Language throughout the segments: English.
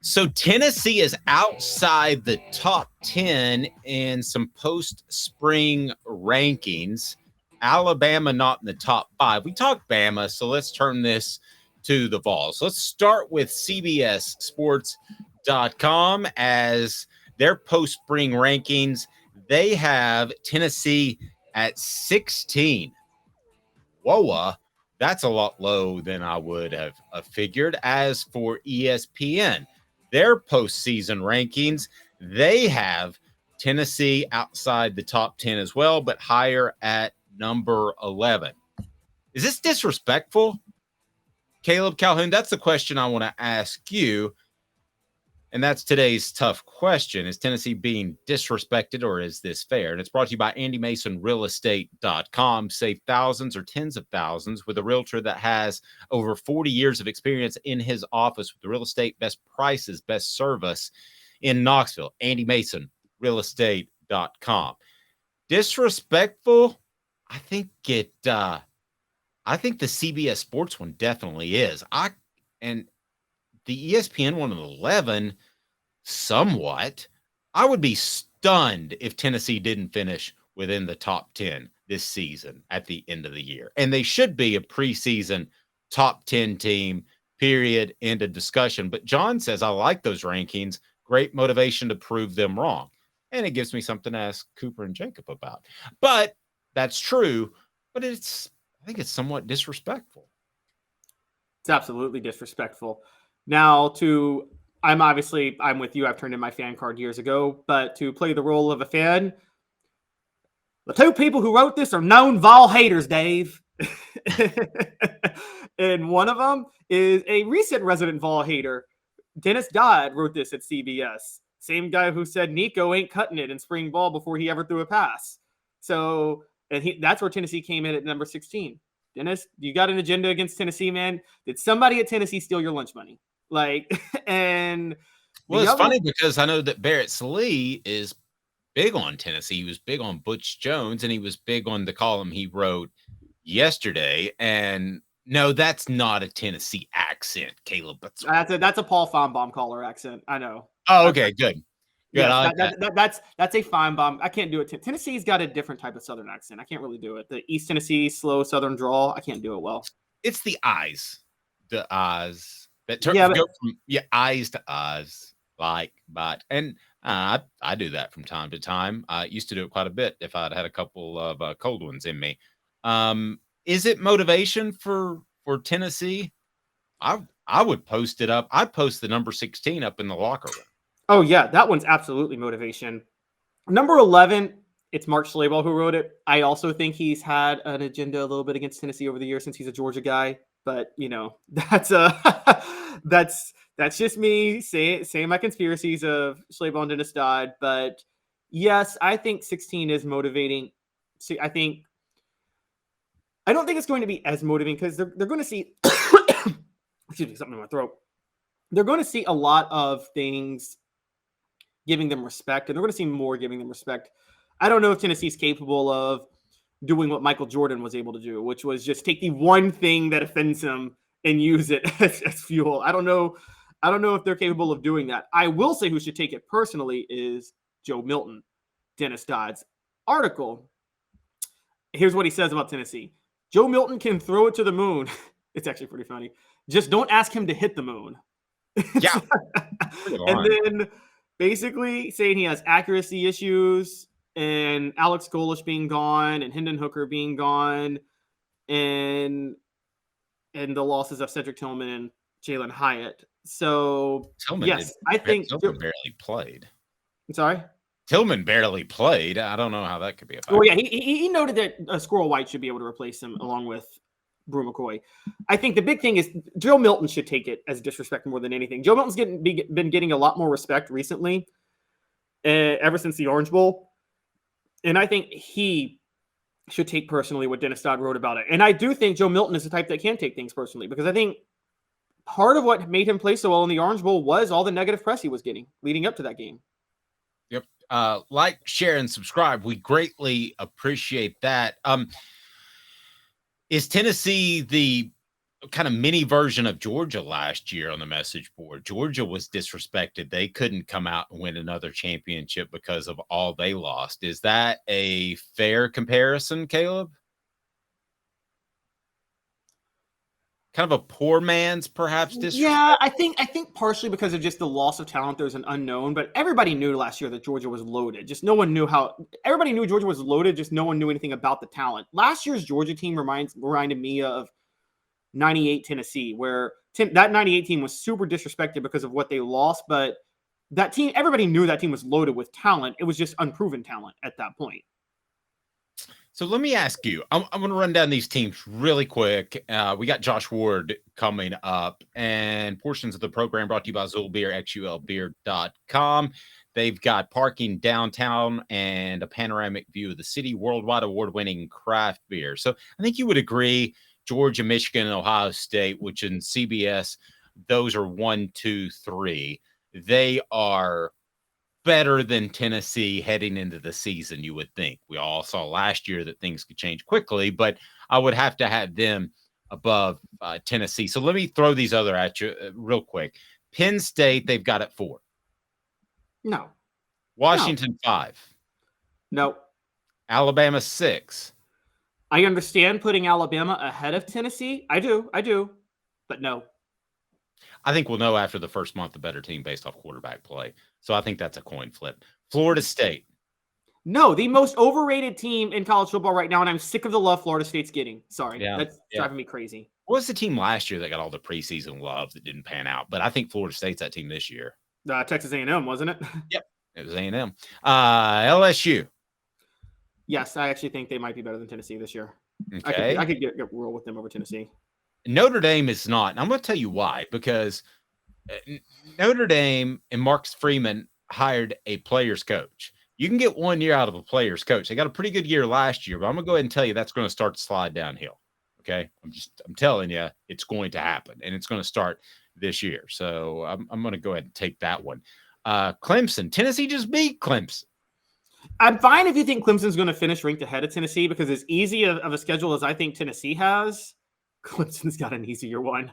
So Tennessee is outside the top 10 in some post-spring rankings. Alabama not in the top 5. We talked Bama, so let's turn this to the Vols. Let's start with CBS Sports.com as their post-spring rankings. They have Tennessee at 16. Whoa, that's a lot low than I would have figured. As for ESPN, their postseason rankings, they have Tennessee outside the top 10 as well, but higher at number 11. Is this disrespectful, Caleb Calhoun? That's the question I want to ask you. And that's today's tough question. Is Tennessee being disrespected or is this fair? And it's brought to you by Andy Mason Realestate.com. Save thousands or tens of thousands with a realtor that has over 40 years of experience in his office with the real estate, best prices, best service in Knoxville. Andy Mason Realestate.com. Disrespectful? I think the CBS Sports one definitely is. And the ESPN one at 11, somewhat. I would be stunned if Tennessee didn't finish within the top 10 this season at the end of the year. And they should be a preseason top 10 team, period, end of discussion. But John says, I like those rankings. Great motivation to prove them wrong. And it gives me something to ask Cooper and Jacob about. But that's true. But I think it's somewhat disrespectful. It's absolutely disrespectful. Now, I'm with you. I've turned in my fan card years ago, but to play the role of a fan, the two people who wrote this are known Vol haters, Dave. And one of them is a recent resident Vol hater. Dennis Dodd wrote this at CBS. Same guy who said Nico ain't cutting it in spring ball before he ever threw a pass. So, that's where Tennessee came in at number 16. Dennis, you got an agenda against Tennessee, man? Did somebody at Tennessee steal your lunch money? And it's funny because I know that Barrett Slee is big on Tennessee. He was big on Butch Jones, and he was big on the column he wrote yesterday. And no, that's not a Tennessee accent, Caleb. That's a Paul Feinbaum caller accent. I know. Oh, okay, good. Yeah, that's a Feinbaum. I can't do it. Tennessee's got a different type of Southern accent. I can't really do it. The East Tennessee slow Southern drawl. I can't do it well. It's the eyes. The eyes. That go from eyes to eyes, and I do that from time to time. I used to do it quite a bit if I'd had a couple of cold ones in me. Is it motivation for Tennessee? I would post it up. I'd post the number 16 up in the locker room. Oh yeah, that one's absolutely motivation. Number 11, it's Mark Schlabach who wrote it. I also think he's had an agenda a little bit against Tennessee over the years since he's a Georgia guy. But that's just me saying my conspiracies of Schlabach and Dennis Dodd. But yes, I think 16 is motivating. See, I don't think it's going to be as motivating because they're going to see excuse me, something in my throat. They're going to see a lot of things giving them respect, and they're going to see more giving them respect. I don't know if Tennessee's capable of doing what Michael Jordan was able to do, which was just take the one thing that offends him and use it as fuel. I don't know if they're capable of doing that. I will say who should take it personally is Joe Milton, Dennis Dodd's article. Here's what he says about Tennessee. Joe Milton can throw it to the moon. It's actually pretty funny. Just don't ask him to hit the moon. Yeah. And then basically saying he has accuracy issues, and Alex Golish being gone, and Hendon Hooker being gone, and the losses of Cedric Tillman and Jalen Hyatt. So Tillman barely played. I'm sorry? Tillman barely played. I don't know how that could be a factor. Well, yeah, he noted that Squirrel White should be able to replace him along with Brew McCoy. I think the big thing is Joe Milton should take it as disrespect more than anything. Joe Milton's been getting a lot more respect recently, ever since the Orange Bowl. And I think he should take personally what Dennis Dodd wrote about it. And I do think Joe Milton is the type that can take things personally, because I think part of what made him play so well in the Orange Bowl was all the negative press he was getting leading up to that game. Yep. Like, share, and subscribe. We greatly appreciate that. Is Tennessee kind of mini version of Georgia last year on the message board. Georgia was disrespected. They couldn't come out and win another championship because of all they lost. Is that a fair comparison, Caleb? Kind of a poor man's perhaps disrespect? Yeah, I think partially because of just the loss of talent, there's an unknown, but everybody knew last year that Georgia was loaded. Just no one knew everybody knew Georgia was loaded, just no one knew anything about the talent. Last year's Georgia team reminded me of 98 Tennessee, where that 98 team was super disrespected because of what they lost, but that team, everybody knew that team was loaded with talent. It was just unproven talent at that point. So let me ask you, I'm going to run down these teams really quick. We got Josh Ward coming up, and portions of the program brought to you by Zulbeer, xulbeer.com. They've got parking downtown and a panoramic view of the city, worldwide award-winning craft beer. So I think you would agree, Georgia, Michigan, and Ohio State, which in CBS, those are 1, 2, 3. They are better than Tennessee heading into the season, you would think. We all saw last year that things could change quickly, but I would have to have them above Tennessee. So let me throw these other at you real quick. Penn State, they've got it 4. No. Washington, 5. No. Alabama, 6. I understand putting Alabama ahead of Tennessee. I do. But no. I think we'll know after the first month the better team based off quarterback play. So I think that's a coin flip. Florida State. No, the most overrated team in college football right now, and I'm sick of the love Florida State's getting. Sorry. That's driving me crazy. What was the team last year that got all the preseason love that didn't pan out? But I think Florida State's that team this year. Texas A&M, wasn't it? Yep. It was A&M. LSU. Yes, I actually think they might be better than Tennessee this year. Okay. I could get roll with them over Tennessee. Notre Dame is not. And I'm going to tell you why. Because Notre Dame and Marcus Freeman hired a player's coach. You can get 1 year out of a player's coach. They got a pretty good year last year, but I'm going to go ahead and tell you that's going to start to slide downhill. Okay. I'm telling you, it's going to happen, and it's going to start this year. So I'm going to go ahead and take that one. Clemson. Tennessee just beat Clemson. I'm fine if you think Clemson's going to finish ranked ahead of Tennessee, because as easy of a schedule as I think Tennessee has, Clemson's got an easier one.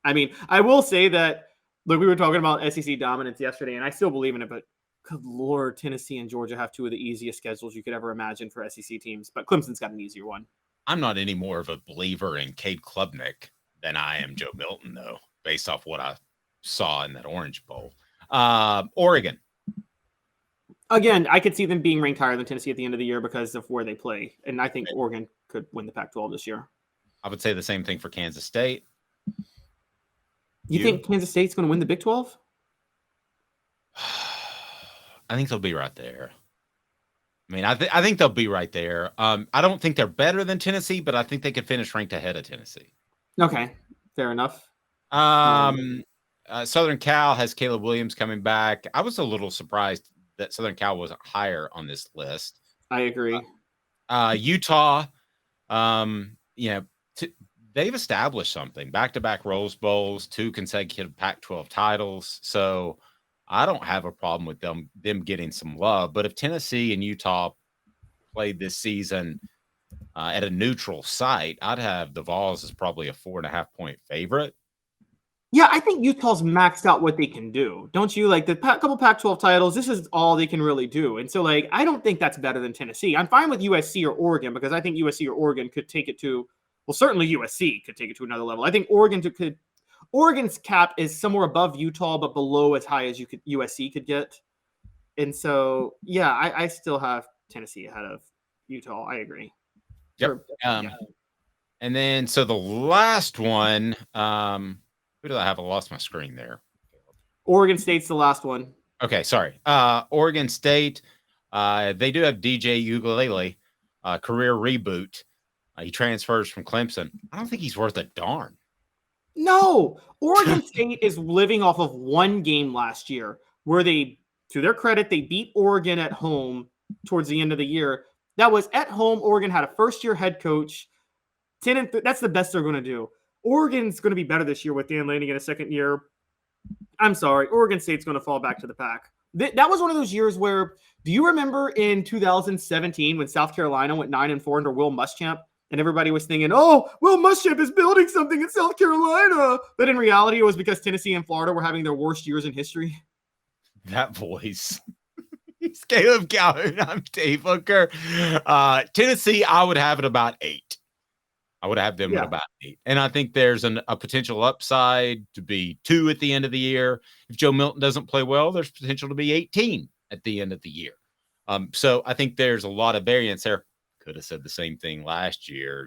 I mean, I will say that, look, we were talking about SEC dominance yesterday, and I still believe in it, but good Lord, Tennessee and Georgia have 2 of the easiest schedules you could ever imagine for SEC teams, but Clemson's got an easier one. I'm not any more of a believer in Cade Klubnik than I am Joe Milton, though, based off what I saw in that Orange Bowl. Oregon. Again, I could see them being ranked higher than Tennessee at the end of the year because of where they play, and I think Oregon could win the Pac-12 this year. I would say the same thing for Kansas State. You think Kansas State's going to win the Big 12? I think they'll be right there. I mean, I think they'll be right there. I don't think they're better than Tennessee, but I think they could finish ranked ahead of Tennessee. Okay, fair enough. Southern Cal has Caleb Williams coming back. I was a little surprised that Southern Cal wasn't higher on this list. I agree. Utah, they've established something. Back-to-back Rose Bowls, 2 consecutive Pac-12 titles. So I don't have a problem with them getting some love. But if Tennessee and Utah played this season at a neutral site, I'd have the Vols as probably a 4.5-point favorite. Yeah, I think Utah's maxed out what they can do. Don't you? Like the couple Pac-12 titles, this is all they can really do. And so, like, I don't think that's better than Tennessee. I'm fine with USC or Oregon because I think USC or Oregon could take it to, well, certainly USC could take it to another level. I think Oregon's cap is somewhere above Utah, but below as high as USC could get. And so, yeah, I still have Tennessee ahead of Utah. I agree. Yep. And then, so the last one, who did I have? I lost my screen there. Oregon State's the last one. Okay, sorry. Oregon State, they do have DJ Uiagalelei, career reboot. He transfers from Clemson. I don't think he's worth a darn. No, Oregon State is living off of one game last year where they, to their credit, they beat Oregon at home towards the end of the year. That was at home. Oregon had a first-year head coach. That's the best they're going to do. Oregon's going to be better this year with Dan Lanning in a second year. I'm sorry. Oregon State's going to fall back to the pack. That was one of those years where, do you remember in 2017 when South Carolina went 9-4 under Will Muschamp? And everybody was thinking, oh, Will Muschamp is building something in South Carolina. But in reality, it was because Tennessee and Florida were having their worst years in history. That voice. He's Caleb Calhoun. I'm Dave Hooker. Tennessee, I would have it about 8. I would have them at about 8. And I think there's a potential upside to be 2 at the end of the year. If Joe Milton doesn't play well, there's potential to be 18 at the end of the year. So I think there's a lot of variance there. Could have said the same thing last year.